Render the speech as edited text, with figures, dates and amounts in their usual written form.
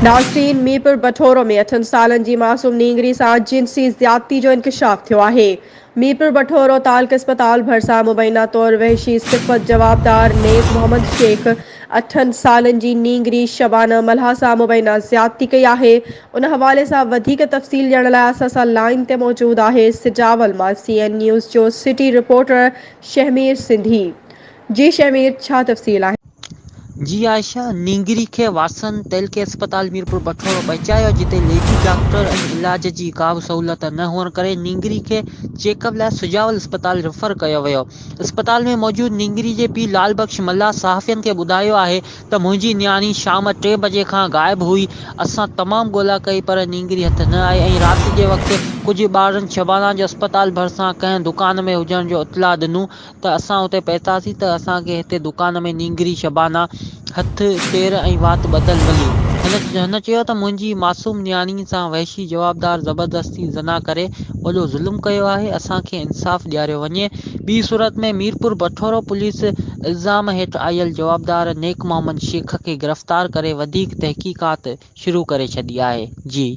नाज़रीन, मीरपुर बठोरो में 8 सालनि जी मासूम नींगरी सां जिनसी ज़्यादती जो इंकशाफ थियो आहे। मीरपुर बठोरो तालक अस्पताल भरिसां मुबैना तौर वहशी सिफ़त जवाबदार नेक मोहम्मद शेख 8 सालनि जी नींगरी शबाना मल्हा सां मुबैना ज़्यादती कई आहे। उन हवाले सां वधीक तफ़सील ॾियण लाइ असां सां लाइन ते मौजूद आहे सिजावल मां CN न्यूज़ जो सिटी रिपोर्टर शहमीर सिंधी। जी शहमीर, छा तफ़सील आहे? जी आयशा, नींगरी खे वासन तेलके अस्पताल मीरपुर बठोरो पहुचायो, जिते लेडी डॉक्टर ऐं इलाज जी का बि सहूलियत न हुअण करे नींगरी खे चेकअप लाइ सुजावल अस्पताल रेफर कयो वियो। अस्पताल में मौजूद नींगरी जे पीउ लाल बख्श मल्ला सहाफ़ियनि खे ॿुधायो आहे त मुंहिंजी न्याणी शाम 3 बजे खां गायब हुई। असां तमामु ॻोल्हा कई पर नींगरी हथ न आई ऐं राति जे वक़्तु कुझु ॿारनि शबाना जे अस्पताल भरिसां कंहिं दुकान में हुजण जो इतला ॾिनो त असां उते पहुतासीं त असांखे हिते दुकान में नींगरी शबाना हथ पेर ऐं वात ॿधल मिली। हिन चयो त मुंहिंजी मासूम न्याणी सां वहशी जवाबदार ज़बरदस्ती ज़ना करे वॾो ज़ुल्म कयो आहे। असांखे इंसाफ़ ॾियारियो वञे। ॿी सूरत में मीरपुर बठोरो पुलिस इल्ज़ाम हेठि आयल जवाबदार नेक मोहम्मद शेख खे गिरफ़्तार करे वधीक तहक़ीक़ात शुरू करे छॾी आहे। जी